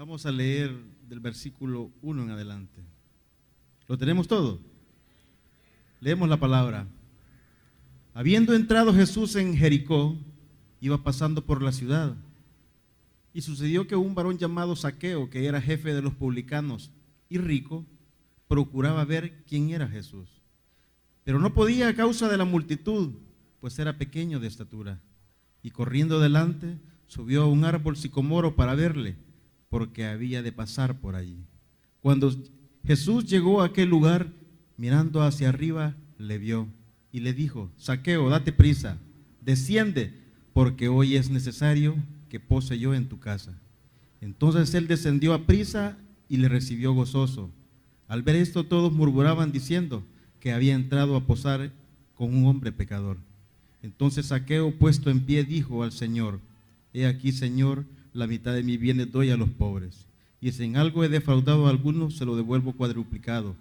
Vamos a leer del versículo 1 en adelante. ¿Lo tenemos todo? Leemos la palabra. Habiendo entrado Jesús en Jericó, iba pasando por la ciudad. Y sucedió que un varón llamado Zaqueo, que era jefe de los publicanos y rico, procuraba ver quién era Jesús. Pero no podía a causa de la multitud, pues era pequeño de estatura. Y corriendo adelante, subió a un árbol sicomoro para verle, porque había de pasar por allí. Cuando Jesús llegó a aquel lugar, mirando hacia arriba, le vio y le dijo: Zaqueo, date prisa, desciende, porque hoy es necesario que pose yo en tu casa. Entonces él descendió a prisa y le recibió gozoso. Al ver esto, todos murmuraban diciendo que había entrado a posar con un hombre pecador. Entonces Zaqueo, puesto en pie, dijo al Señor: He aquí, Señor, la mitad de mis bienes doy a los pobres, y si en algo he defraudado a alguno, se lo devuelvo cuadruplicado.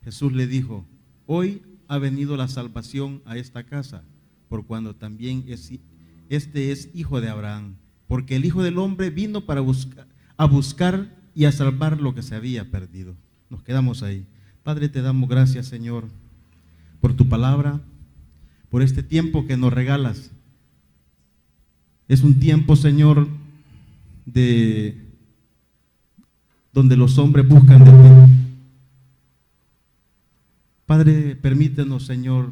Jesús le dijo: Hoy ha venido la salvación a esta casa, por cuando también este es hijo de Abraham, porque el Hijo del Hombre vino para buscar y a salvar lo que se había perdido. Nos quedamos ahí. Padre, te damos gracias, Señor, por tu palabra, por este tiempo que nos regalas. Es un tiempo, Señor, donde los hombres buscan de ti. Padre, permítenos, Señor,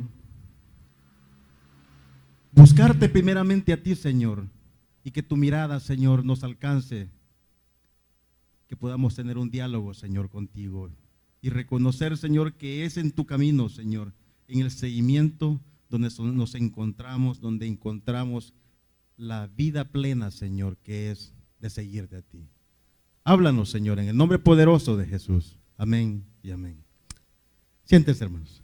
buscarte primeramente a ti, Señor, y que tu mirada, Señor, nos alcance, que podamos tener un diálogo, Señor, contigo, y reconocer, Señor, que es en tu camino, Señor, en el seguimiento donde nos encontramos, donde encontramos la vida plena, Señor, que es de seguirte a ti. Háblanos, Señor, en el nombre poderoso de Jesús. Amén y amén. Siéntense, hermanos.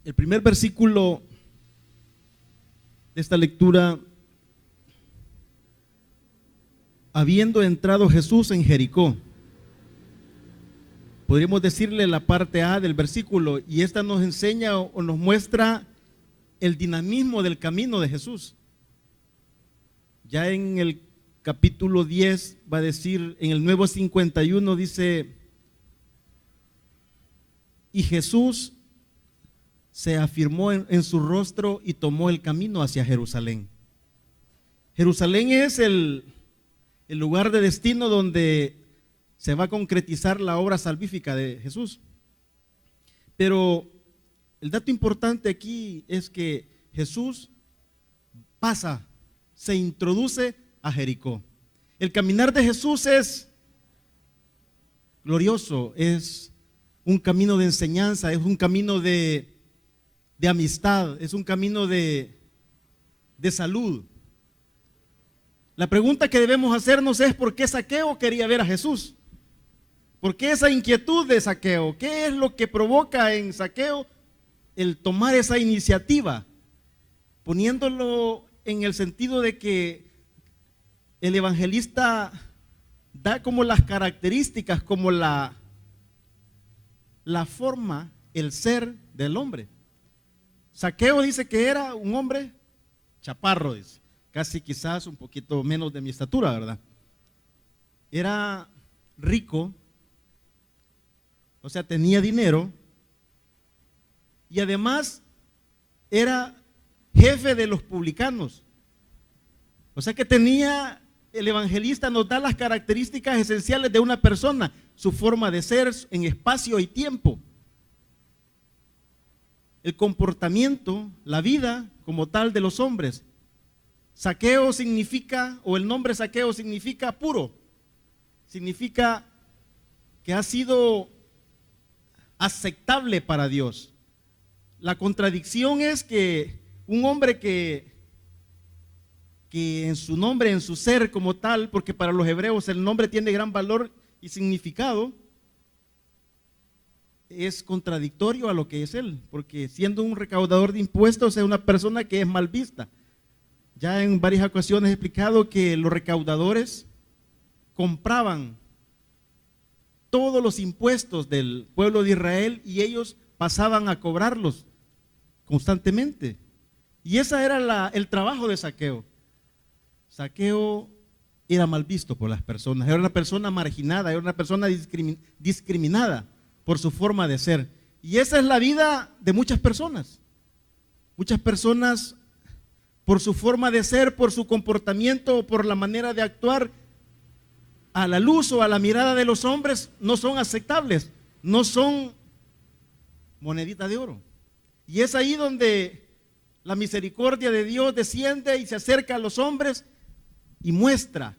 El primer versículo de esta lectura: habiendo entrado Jesús en Jericó. Podríamos decirle la parte A del versículo, y esta nos enseña o nos muestra el dinamismo del camino de Jesús. Ya en el capítulo 10 va a decir, en el Nuevo 51 dice: y Jesús se afirmó en su rostro y tomó el camino hacia Jerusalén. Jerusalén es el lugar de destino donde se va a concretizar la obra salvífica de Jesús. Pero el dato importante aquí es que Jesús pasa, se introduce a Jericó. El caminar de Jesús es glorioso, es un camino de enseñanza, es un camino de amistad, es un camino de salud. La pregunta que debemos hacernos es: ¿por qué Zaqueo quería ver a Jesús? ¿Por qué esa inquietud de Zaqueo? ¿Qué es lo que provoca en Zaqueo el tomar esa iniciativa? Poniéndolo en el sentido de que el evangelista da como las características, como la forma, el ser del hombre. Zaqueo dice que era un hombre chaparro, dice, casi quizás un poquito menos de mi estatura, ¿verdad? Era rico, o sea, tenía dinero, y además era jefe de los publicanos. O sea que tenía, el evangelista nos da las características esenciales de una persona: su forma de ser en espacio y tiempo, el comportamiento, la vida como tal de los hombres. Zaqueo significa, o el nombre Zaqueo significa puro, significa que ha sido aceptable para Dios. La contradicción es que un hombre que en su nombre, en su ser como tal, porque para los hebreos el nombre tiene gran valor y significado, es contradictorio a lo que es él, porque siendo un recaudador de impuestos es una persona que es mal vista. Ya en varias ocasiones he explicado que los recaudadores compraban todos los impuestos del pueblo de Israel y ellos pasaban a cobrarlos constantemente. Y ese era el trabajo de Zaqueo. Zaqueo era mal visto por las personas, era una persona marginada, era una persona discriminada por su forma de ser. Y esa es la vida de muchas personas. Muchas personas, por su forma de ser, por su comportamiento o por la manera de actuar, a la luz o a la mirada de los hombres, no son aceptables, no son monedita de oro. Y es ahí donde la misericordia de Dios desciende y se acerca a los hombres y muestra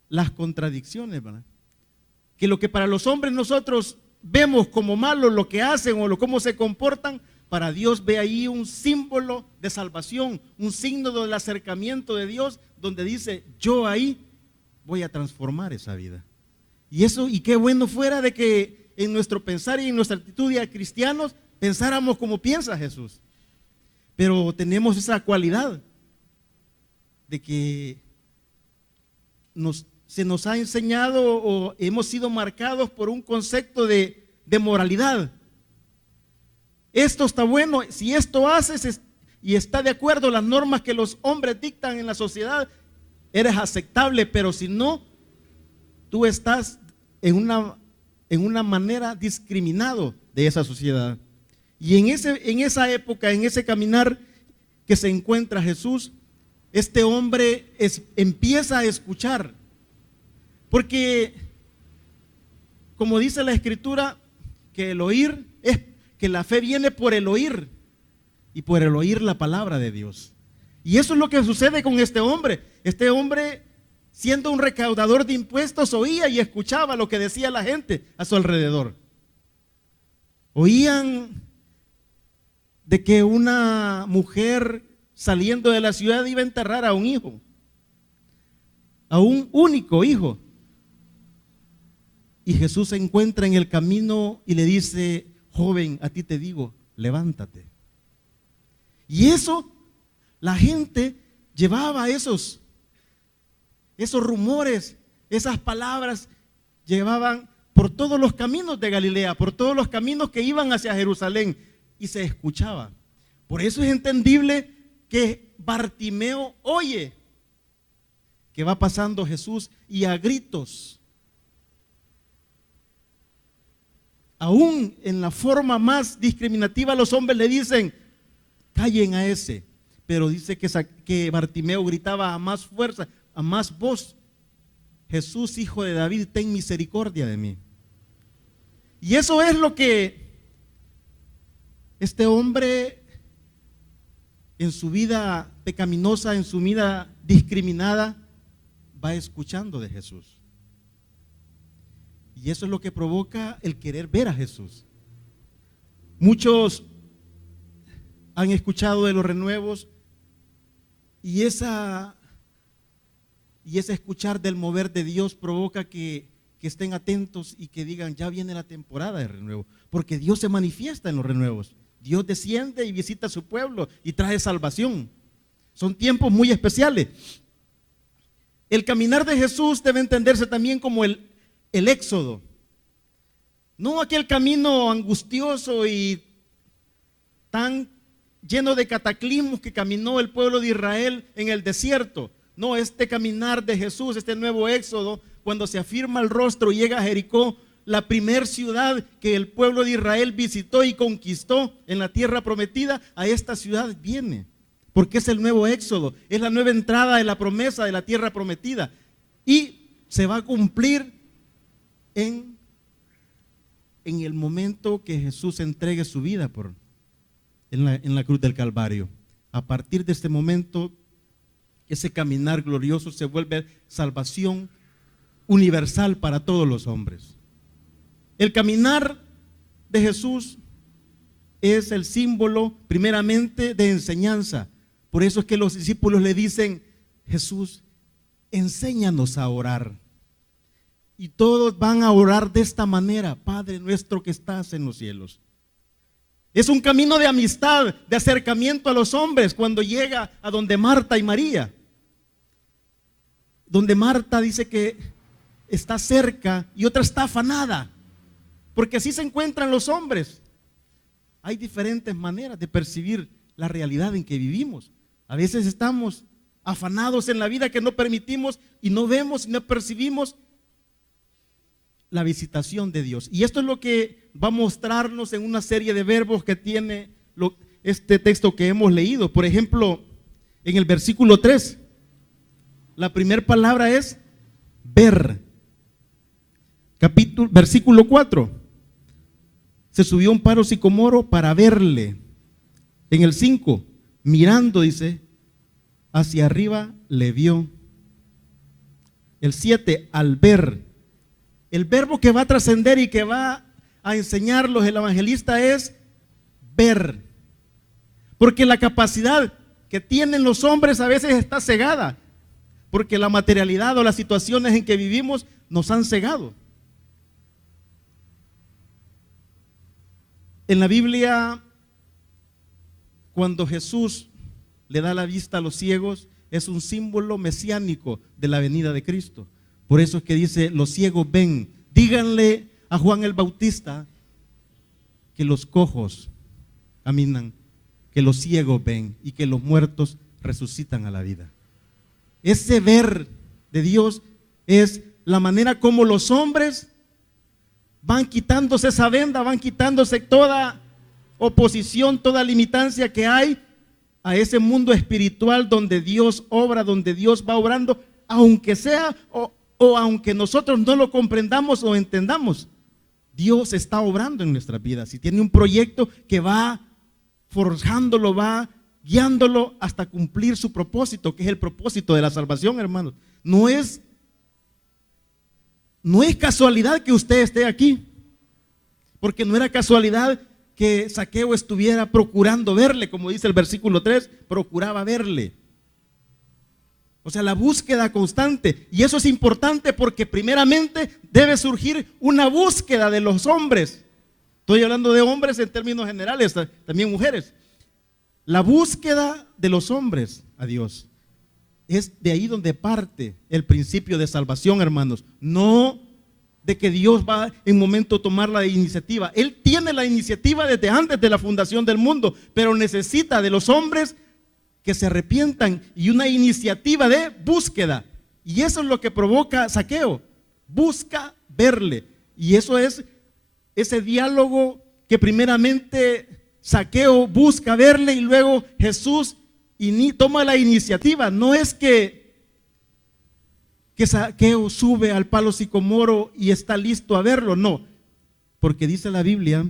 las contradicciones, ¿verdad? Que lo que para los hombres nosotros vemos como malo, lo que hacen o cómo se comportan, para Dios ve ahí un símbolo de salvación, un signo del acercamiento de Dios, donde dice, yo ahí voy a transformar esa vida. Y eso, y qué bueno fuera de que en nuestro pensar y en nuestra actitud de cristianos pensáramos como piensa Jesús. Pero tenemos esa cualidad de que se nos ha enseñado o hemos sido marcados por un concepto de moralidad. Esto está bueno, si esto haces y está de acuerdo a las normas que los hombres dictan en la sociedad, eres aceptable, pero si no, tú estás en una manera discriminado de esa sociedad. Y en esa época, en ese caminar que se encuentra Jesús, este hombre empieza a escuchar. Porque, como dice la Escritura, que el oír que la fe viene por el oír y por el oír la palabra de Dios. Y eso es lo que sucede con este hombre. Este hombre, siendo un recaudador de impuestos, oía y escuchaba lo que decía la gente a su alrededor. Oían de que una mujer saliendo de la ciudad iba a enterrar a un hijo, a un único hijo. Y Jesús se encuentra en el camino y le dice, joven, a ti te digo, levántate. Y eso, la gente llevaba esos rumores, esas palabras, llevaban por todos los caminos de Galilea, por todos los caminos que iban hacia Jerusalén, y se escuchaba. Por eso es entendible que Bartimeo oye que va pasando Jesús y a gritos, aún en la forma más discriminativa, los hombres le dicen, callen a ese. Pero dice que Bartimeo gritaba a más fuerza, a más voz, Jesús, hijo de David, ten misericordia de mí. Y eso es lo que este hombre, en su vida pecaminosa, en su vida discriminada, va escuchando de Jesús. Y eso es lo que provoca el querer ver a Jesús. Muchos han escuchado de los renuevos y ese escuchar del mover de Dios provoca que estén atentos y que digan, ya viene la temporada de renuevo, porque Dios se manifiesta en los renuevos. Dios desciende y visita a su pueblo y trae salvación. Son tiempos muy especiales. El caminar de Jesús debe entenderse también como el éxodo. No aquel camino angustioso y tan lleno de cataclismos que caminó el pueblo de Israel en el desierto. No, este caminar de Jesús, este nuevo éxodo, cuando se afirma el rostro y llega a Jericó, la primer ciudad que el pueblo de Israel visitó y conquistó en la tierra prometida, a esta ciudad viene, porque es el nuevo éxodo, es la nueva entrada de la promesa de la tierra prometida, y se va a cumplir en el momento que Jesús entregue su vida en la cruz del Calvario. A partir de este momento, ese caminar glorioso se vuelve salvación universal para todos los hombres. El caminar de Jesús es el símbolo primeramente de enseñanza. Por eso es que los discípulos le dicen, Jesús, enséñanos a orar. Y todos van a orar de esta manera, Padre nuestro que estás en los cielos. Es un camino de amistad, de acercamiento a los hombres cuando llega a donde Marta y María. Donde Marta dice que está cerca y otra está afanada, porque así se encuentran los hombres. hay diferentes maneras de percibir la realidad en que vivimos. A veces estamos afanados en la vida que no permitimos y no vemos y no percibimos la visitación de Dios. Y esto es lo que va a mostrarnos en una serie de verbos que tiene este texto que hemos leído. Por ejemplo, en el versículo 3, la primera palabra es ver. Versículo 4, se subió un palo sicomoro para verle. En el 5, mirando, dice, hacia arriba le vio. El 7, al ver. El verbo que va a trascender y que va a enseñarlos el evangelista es ver. Porque la capacidad que tienen los hombres a veces está cegada. Porque la materialidad o las situaciones en que vivimos nos han cegado. En la Biblia, cuando Jesús le da la vista a los ciegos, es un símbolo mesiánico de la venida de Cristo. Por eso es que dice, los ciegos ven. Díganle a Juan el Bautista que los cojos caminan, que los ciegos ven y que los muertos resucitan a la vida. Ese ver de Dios es la manera como los hombres van quitándose esa venda, van quitándose toda oposición, toda limitancia que hay a ese mundo espiritual donde Dios obra, donde Dios va obrando, aunque sea o aunque nosotros no lo comprendamos o entendamos. Dios está obrando en nuestras vidas y tiene un proyecto que va forjándolo, va guiándolo hasta cumplir su propósito, que es el propósito de la salvación, hermanos. No es casualidad que usted esté aquí, porque no era casualidad que Zaqueo estuviera procurando verle, como dice el versículo 3, procuraba verle. O sea, la búsqueda constante. Y eso es importante porque primeramente debe surgir una búsqueda de los hombres. Estoy hablando de hombres en términos generales, también mujeres. La búsqueda de los hombres a Dios. Es de ahí donde parte el principio de salvación, hermanos. No de que Dios va en momento a tomar la iniciativa. Él tiene la iniciativa desde antes de la fundación del mundo, pero necesita de los hombres que se arrepientan y una iniciativa de búsqueda. Y eso es lo que provoca Zaqueo. Busca verle. Y eso es ese diálogo que primeramente Zaqueo busca verle y luego Jesús toma la iniciativa. No es que Zaqueo sube al palo sicomoro y está listo a verlo, no. Porque dice la Biblia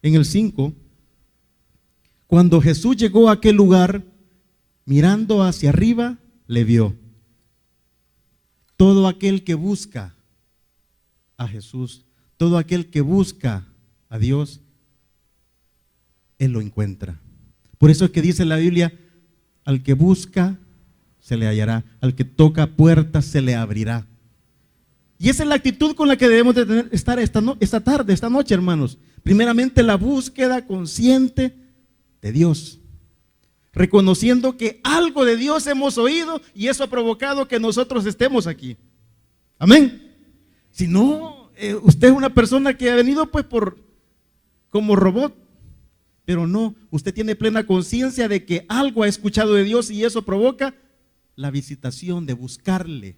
en el 5, cuando Jesús llegó a aquel lugar, mirando hacia arriba, le vio. Todo aquel que busca a Jesús, todo aquel que busca a Dios, Él lo encuentra. Por eso es que dice la Biblia, al que busca, se le hallará, al que toca puertas, se le abrirá. Y esa es la actitud con la que debemos de estar esta tarde, esta noche, hermanos. Primeramente, la búsqueda consciente de Dios, reconociendo que algo de Dios hemos oído y eso ha provocado que nosotros estemos aquí. Amén. Si no, usted es una persona que ha venido pues como robot, pero no, usted tiene plena conciencia de que algo ha escuchado de Dios y eso provoca la visitación de buscarle.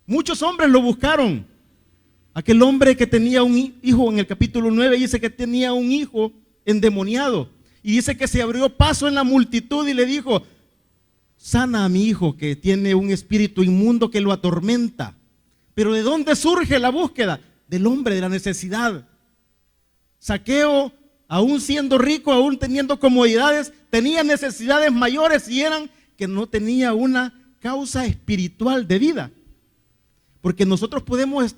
Muchos hombres lo buscaron. Aquel hombre que tenía un hijo, en el capítulo 9 dice que tenía un hijo endemoniado. Y dice que se abrió paso en la multitud y le dijo, sana a mi hijo que tiene un espíritu inmundo que lo atormenta. Pero ¿de dónde surge la búsqueda? Del hombre, de la necesidad. Zaqueo, aún siendo rico, aún teniendo comodidades, tenía necesidades mayores y eran que no tenía una causa espiritual de vida. Porque nosotros podemos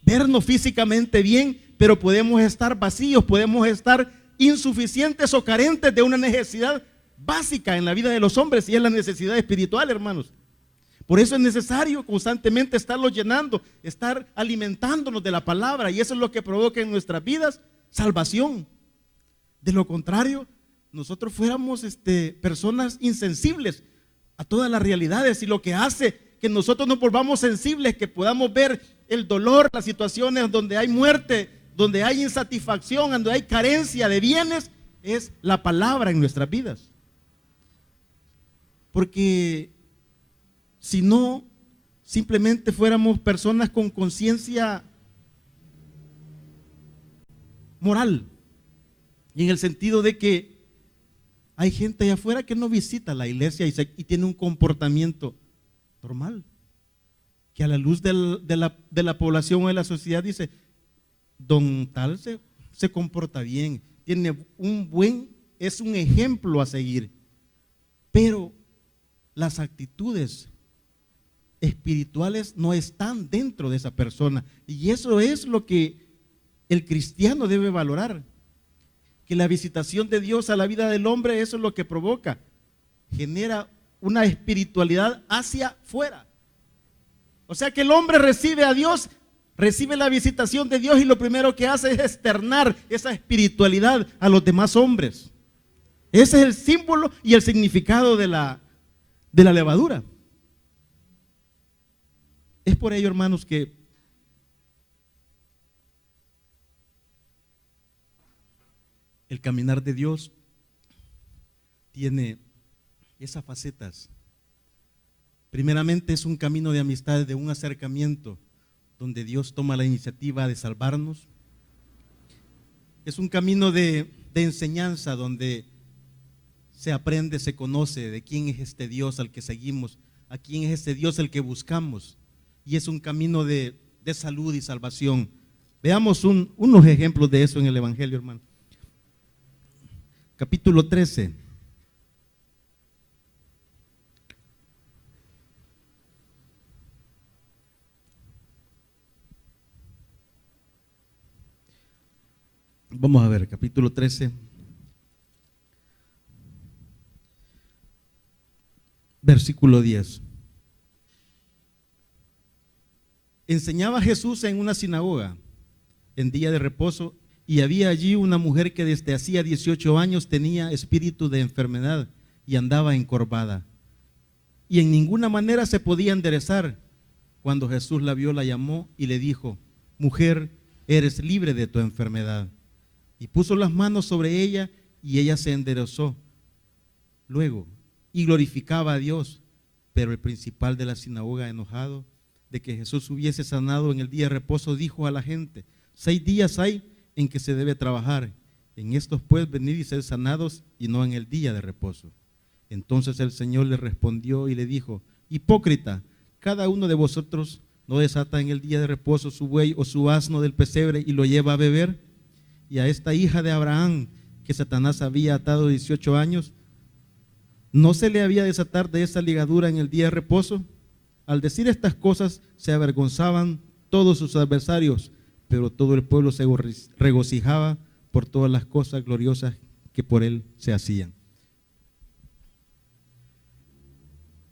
vernos físicamente bien, pero podemos estar vacíos, podemos estar insuficientes o carentes de una necesidad básica en la vida de los hombres y es la necesidad espiritual, hermanos. Por eso es necesario constantemente estarlo llenando, estar alimentándonos de la palabra y eso es lo que provoca en nuestras vidas salvación. De lo contrario, nosotros fuéramos personas insensibles a todas las realidades y lo que hace que nosotros nos volvamos sensibles, que podamos ver el dolor, las situaciones donde hay muerte donde hay insatisfacción, donde hay carencia de bienes, es la palabra en nuestras vidas. Porque si no, simplemente fuéramos personas con conciencia moral, y en el sentido de que hay gente allá afuera que no visita la iglesia y tiene un comportamiento normal, que a la luz de la población o de la sociedad dice, don tal se comporta bien, es un ejemplo a seguir, pero las actitudes espirituales no están dentro de esa persona, y eso es lo que el cristiano debe valorar, que la visitación de Dios a la vida del hombre, eso es lo que provoca, genera una espiritualidad hacia afuera. O sea que el hombre recibe a Dios, recibe la visitación de Dios, y lo primero que hace es externar esa espiritualidad a los demás hombres. Ese es el símbolo y el significado de la levadura. Es por ello, hermanos, que el caminar de Dios tiene esas facetas. Primeramente es un camino de amistad, de un acercamiento, donde Dios toma la iniciativa de salvarnos. Es un camino de enseñanza, donde se aprende, se conoce de quién es este Dios al que seguimos, a quién es este Dios el que buscamos. Y es un camino de salud y salvación. Veamos unos ejemplos de eso en el Evangelio, hermano. Capítulo 13. Vamos a ver, capítulo 13. Versículo 10. Enseñaba Jesús en una sinagoga en día de reposo, y había allí una mujer que desde hacía 18 años tenía espíritu de enfermedad y andaba encorvada, y en ninguna manera se podía enderezar. Cuando Jesús la vio, la llamó y le dijo: mujer, eres libre de tu enfermedad. Y puso las manos sobre ella, y ella se enderezó luego y glorificaba a Dios. Pero el principal de la sinagoga, enojado de que Jesús hubiese sanado en el día de reposo, dijo a la gente: 6 días hay en que se debe trabajar, en estos pues venid y ser sanados, y no en el día de reposo. Entonces el Señor le respondió y le dijo: hipócrita, cada uno de vosotros no desata en el día de reposo su buey o su asno del pesebre y lo lleva a beber. Y a esta hija de Abraham, que Satanás había atado 18 años, ¿no se le había de desatar de esa ligadura en el día de reposo? Al decir estas cosas se avergonzaban todos sus adversarios, pero todo el pueblo se regocijaba por todas las cosas gloriosas que por él se hacían.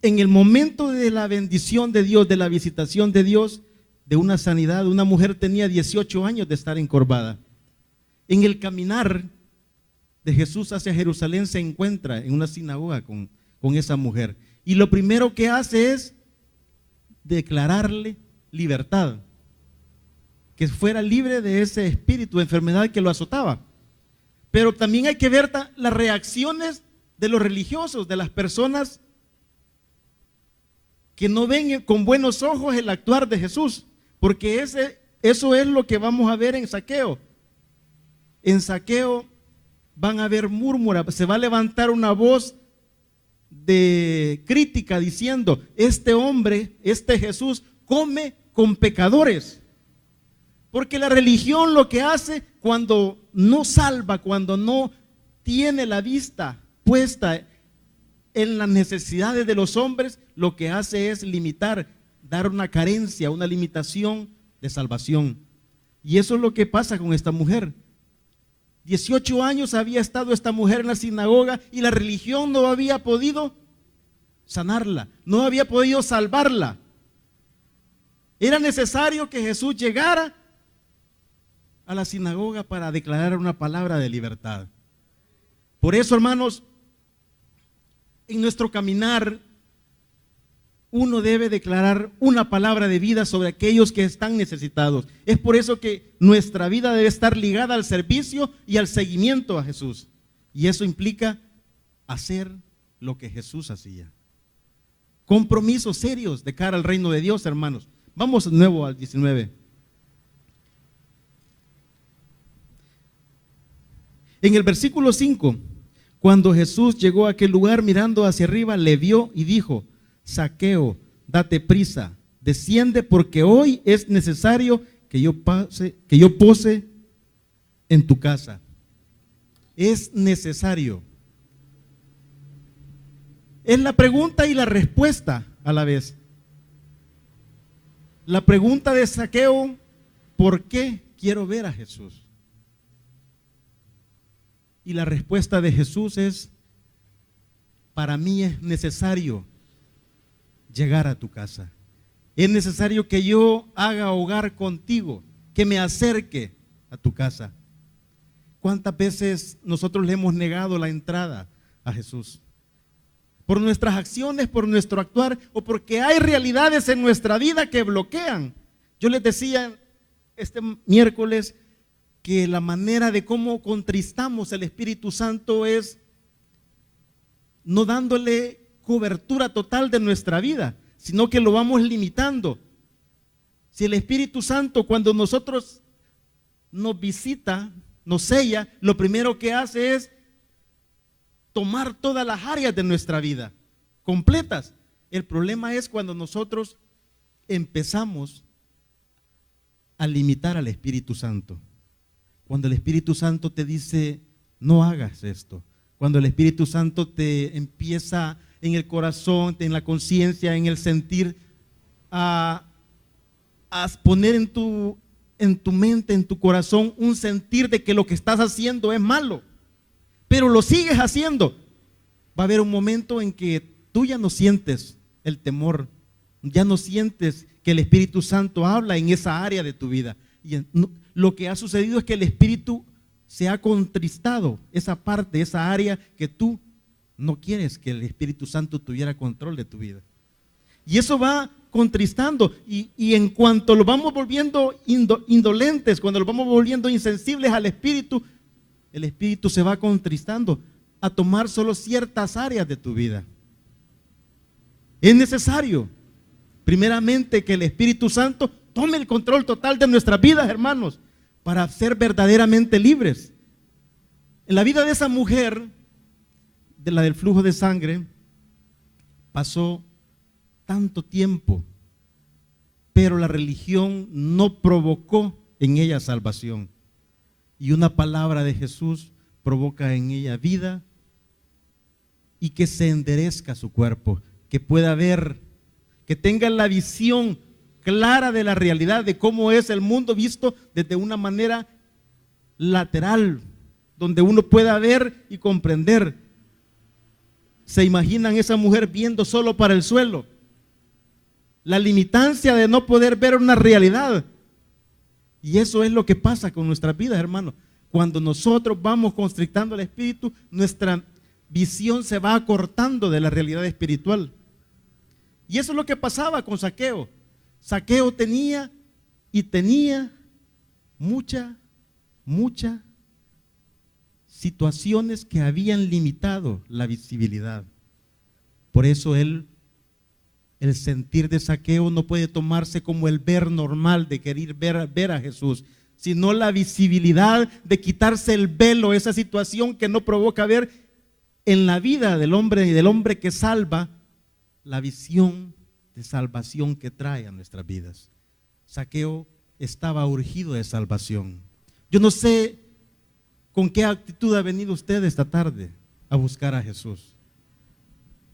En el momento de la bendición de Dios, de la visitación de Dios, de una sanidad, una mujer tenía 18 años de estar encorvada. En el caminar de Jesús hacia Jerusalén se encuentra en una sinagoga con esa mujer, y lo primero que hace es declararle libertad, que fuera libre de ese espíritu de enfermedad que lo azotaba. Pero también hay que ver las reacciones de los religiosos, de las personas que no ven con buenos ojos el actuar de Jesús, porque eso es lo que vamos a ver en Zaqueo. En Zaqueo van a haber murmura, se va a levantar una voz de crítica diciendo: este hombre, este Jesús, come con pecadores. Porque la religión lo que hace cuando no salva, cuando no tiene la vista puesta en las necesidades de los hombres, lo que hace es limitar, dar una carencia, una limitación de salvación. Y eso es lo que pasa con esta mujer. 18 años había estado esta mujer en la sinagoga y la religión no había podido sanarla, no había podido salvarla. Era necesario que Jesús llegara a la sinagoga para declarar una palabra de libertad. Por eso, hermanos, en nuestro caminar uno debe declarar una palabra de vida sobre aquellos que están necesitados. Es por eso que nuestra vida debe estar ligada al servicio y al seguimiento a Jesús. Y eso implica hacer lo que Jesús hacía. Compromisos serios de cara al reino de Dios, hermanos. Vamos de nuevo al 19. En el versículo 5, cuando Jesús llegó a aquel lugar, mirando hacia arriba, le vio y dijo: Zaqueo, date prisa, desciende, porque hoy es necesario que yo pose en tu casa. Es necesario. Es la pregunta y la respuesta a la vez. La pregunta de Zaqueo: ¿por qué quiero ver a Jesús? Y la respuesta de Jesús es: para mí es necesario llegar a tu casa. Es necesario que yo haga hogar contigo, que me acerque a tu casa. ¿Cuántas veces nosotros le hemos negado la entrada a Jesús? Por nuestras acciones, por nuestro actuar, o porque hay realidades en nuestra vida que bloquean. Yo les decía este miércoles que la manera de cómo contristamos el Espíritu Santo es no dándole cobertura total de nuestra vida, sino que lo vamos limitando. Si el Espíritu Santo, cuando nosotros nos visita, nos sella, lo primero que hace es tomar todas las áreas de nuestra vida completas. El problema es cuando nosotros empezamos a limitar al Espíritu Santo. Cuando el Espíritu Santo te dice: no hagas esto. Cuando el Espíritu Santo te empieza en el corazón, en la conciencia, en el sentir, a poner en tu mente, en tu corazón, un sentir de que lo que estás haciendo es malo, pero lo sigues haciendo. Va a haber un momento en que tú ya no sientes el temor, ya no sientes que el Espíritu Santo habla en esa área de tu vida. Y lo que ha sucedido es que el Espíritu se ha contristado, esa parte, esa área que tú no quieres que el Espíritu Santo tuviera control de tu vida. Y eso va contristando, y en cuanto lo vamos volviendo indolentes, cuando lo vamos volviendo insensibles al Espíritu, el Espíritu se va contristando a tomar solo ciertas áreas de tu vida. Es necesario, primeramente, que el Espíritu Santo tome el control total de nuestras vidas, hermanos, para ser verdaderamente libres. En la vida de esa mujer, de la del flujo de sangre, pasó tanto tiempo, pero la religión no provocó en ella salvación. Y una palabra de Jesús provoca en ella vida, y que se enderezca su cuerpo, que pueda ver, que tenga la visión clara de la realidad, de cómo es el mundo visto desde una manera lateral, donde uno pueda ver y comprender. ¿Se imaginan esa mujer viendo solo para el suelo? La limitancia de no poder ver una realidad. Y eso es lo que pasa con nuestras vidas, hermanos. Cuando nosotros vamos constrictando el espíritu, nuestra visión se va acortando de la realidad espiritual. Y eso es lo que pasaba con Zaqueo. Zaqueo tenía muchas situaciones que habían limitado la visibilidad. Por eso el sentir de Zaqueo no puede tomarse como el ver normal de querer ver a Jesús, sino la visibilidad de quitarse el velo, esa situación que no provoca ver en la vida del hombre y del hombre que salva, la visión de salvación que trae a nuestras vidas. Zaqueo estaba urgido de salvación. Yo no sé con qué actitud ha venido usted esta tarde a buscar a Jesús.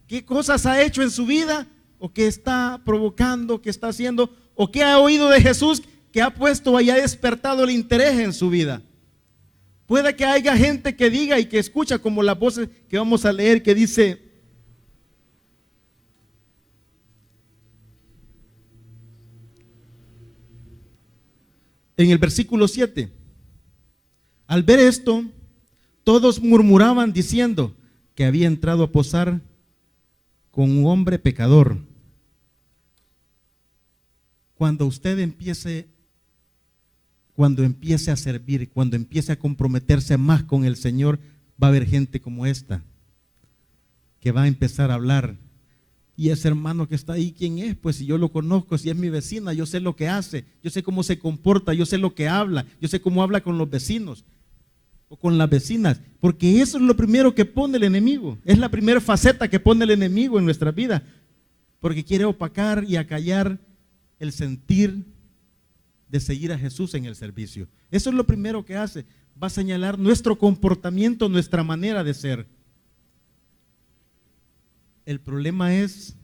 ¿Qué cosas ha hecho en su vida? ¿O qué está provocando, qué está haciendo? ¿O qué ha oído de Jesús que ha puesto o haya despertado el interés en su vida? Puede que haya gente que diga y que escucha, como las voces que vamos a leer, que dice: en el versículo 7, al ver esto, todos murmuraban diciendo que había entrado a posar con un hombre pecador. Cuando usted empiece a servir, cuando empiece a comprometerse más con el Señor, va a haber gente como esta, que va a empezar a hablar. Y ese hermano que está ahí, ¿quién es? Pues si yo lo conozco, si es mi vecina, yo sé lo que hace, yo sé cómo se comporta, yo sé lo que habla, yo sé cómo habla con los vecinos o con las vecinas, porque eso es lo primero que pone el enemigo, es la primera faceta que pone el enemigo en nuestra vida, porque quiere opacar y acallar el sentir de seguir a Jesús en el servicio. Eso es lo primero que hace, va a señalar nuestro comportamiento, nuestra manera de ser. El problema es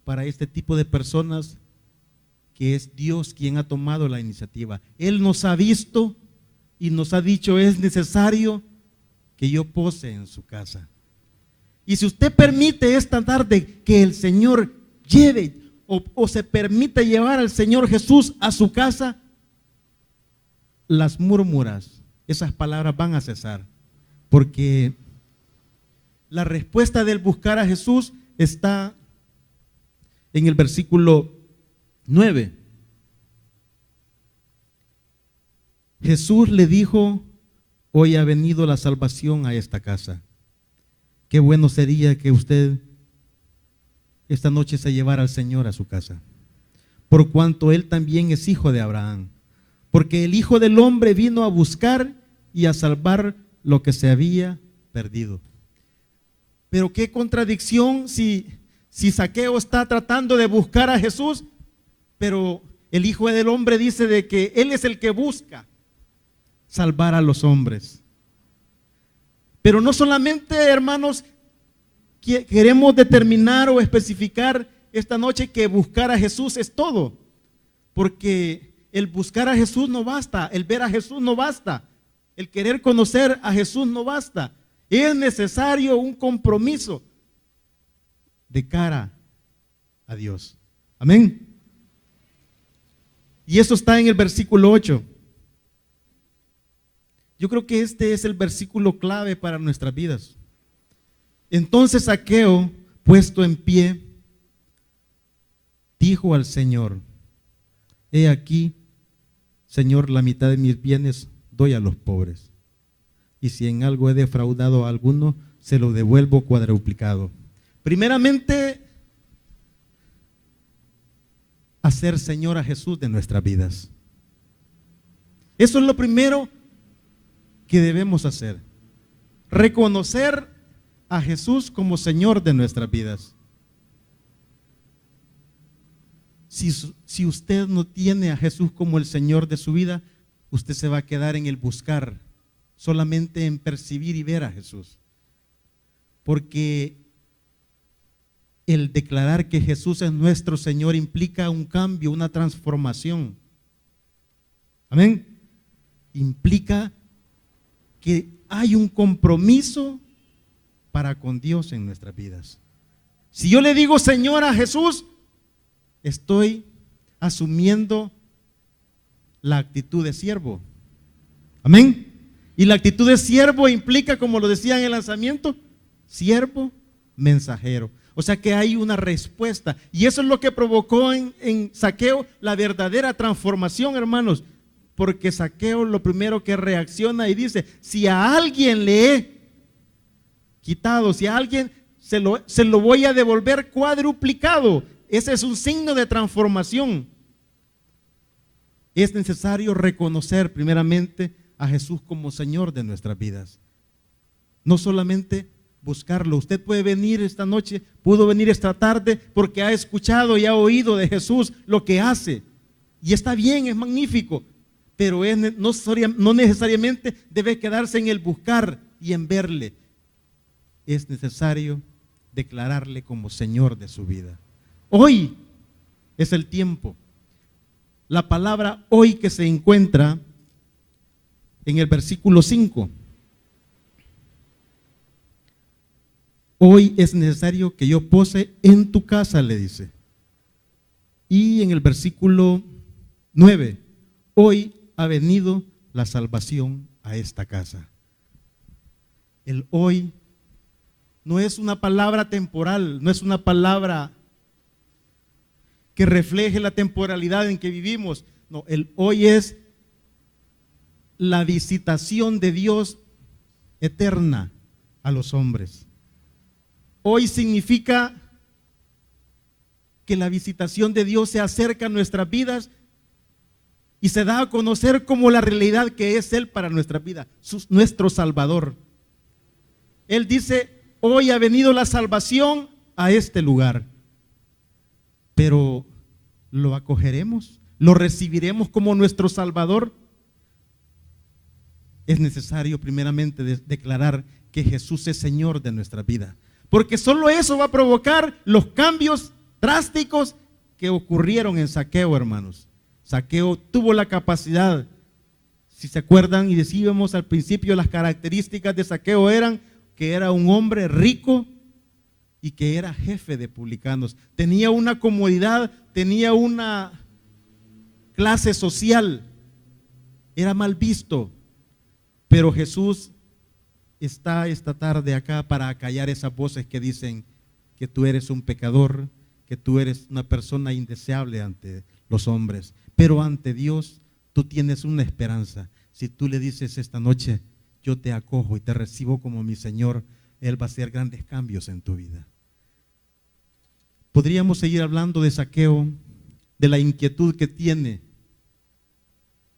para este tipo de personas que es Dios quien ha tomado la iniciativa. Él nos ha visto y nos ha dicho: es necesario que yo pose en su casa. Y si usted permite esta tarde que el Señor lleve o se permite llevar al Señor Jesús a su casa, las murmuras, esas palabras van a cesar, porque la respuesta del buscar a Jesús está en el versículo 9. Jesús le dijo: hoy ha venido la salvación a esta casa. Qué bueno sería que usted esta noche se llevara al Señor a su casa, por cuanto Él también es hijo de Abraham, porque el Hijo del Hombre vino a buscar y a salvar lo que se había perdido. Pero qué contradicción si Zaqueo está tratando de buscar a Jesús, pero el Hijo del Hombre dice de que Él es el que busca salvar a los hombres. Pero no solamente, hermanos, queremos determinar o especificar esta noche que buscar a Jesús es todo, porque el buscar a Jesús no basta, el ver a Jesús no basta, el querer conocer a Jesús no basta. Es necesario un compromiso de cara a Dios. Amén. Y eso está en el versículo 8. Yo creo que este es el versículo clave para nuestras vidas. Entonces Zaqueo, puesto en pie, dijo al Señor: he aquí, Señor, la mitad de mis bienes doy a los pobres, y si en algo he defraudado a alguno, se lo devuelvo cuadruplicado. Primeramente, hacer Señor a Jesús de nuestras vidas. Eso es lo primero que debemos hacer. Reconocer a Jesús como Señor de nuestras vidas. Si usted no tiene a Jesús como el Señor de su vida, usted se va a quedar en el buscar, solamente en percibir y ver a Jesús. Porque el declarar que Jesús es nuestro Señor implica un cambio, una transformación. Amén. Implica que hay un compromiso para con Dios en nuestras vidas. Si yo le digo Señor a Jesús, estoy asumiendo la actitud de siervo. Amén. Y la actitud de siervo implica, como lo decía en el lanzamiento, siervo mensajero. O sea que hay una respuesta. Y eso es lo que provocó en Zaqueo la verdadera transformación, hermanos. Porque Zaqueo lo primero que reacciona y dice: si a alguien le he quitado, si a alguien se lo voy a devolver cuadruplicado. Ese es un signo de transformación. Es necesario reconocer primeramente a Jesús como Señor de nuestras vidas. No solamente buscarlo. Usted puede venir esta noche, pudo venir esta tarde porque ha escuchado y ha oído de Jesús lo que hace. Y está bien, es magnífico, pero no necesariamente debe quedarse en el buscar y en verle. Es necesario declararle como Señor de su vida. Hoy es el tiempo. La palabra hoy que se encuentra en el versículo 5. Hoy es necesario que yo pose en tu casa, le dice. Y en el versículo 9, hoy ha venido la salvación a esta casa. El hoy no es una palabra temporal, no es una palabra que refleje la temporalidad en que vivimos. No, el hoy es la visitación de Dios eterna a los hombres. Hoy significa que la visitación de Dios se acerca a nuestras vidas y se da a conocer como la realidad que es Él para nuestra vida, nuestro Salvador. Él dice, hoy ha venido la salvación a este lugar, pero ¿lo acogeremos? ¿Lo recibiremos como nuestro Salvador? Es necesario primeramente declarar que Jesús es Señor de nuestra vida, porque solo eso va a provocar los cambios drásticos que ocurrieron en Zaqueo, hermanos. Zaqueo tuvo la capacidad, si se acuerdan y decíamos al principio, las características de Zaqueo eran que era un hombre rico y que era jefe de publicanos. Tenía una comodidad, tenía una clase social, era mal visto. Pero Jesús está esta tarde acá para acallar esas voces que dicen que tú eres un pecador, que tú eres una persona indeseable ante los hombres. Pero ante Dios tú tienes una esperanza. Si tú le dices esta noche, yo te acojo y te recibo como mi Señor, Él va a hacer grandes cambios en tu vida. Podríamos seguir hablando de Zaqueo, de la inquietud que tiene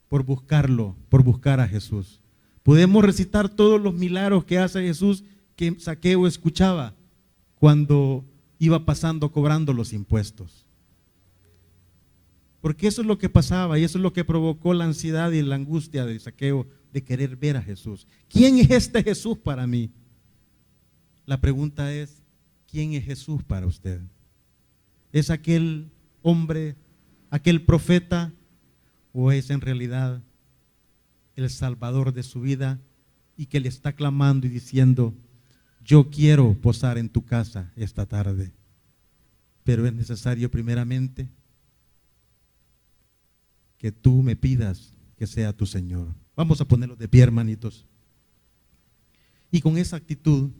por buscarlo, por buscar a Jesús. Podemos recitar todos los milagros que hace Jesús que Zaqueo escuchaba cuando iba pasando cobrando los impuestos. Porque eso es lo que pasaba y eso es lo que provocó la ansiedad y la angustia de Zaqueo de querer ver a Jesús. ¿Quién es este Jesús para mí? La pregunta es, ¿quién es Jesús para usted? ¿Es aquel hombre, aquel profeta, o es en realidad el Salvador de su vida y que le está clamando y diciendo, yo quiero posar en tu casa esta tarde, pero es necesario primeramente que tú me pidas que sea tu Señor? Vamos a ponerlo de pie, hermanitos, y con esa actitud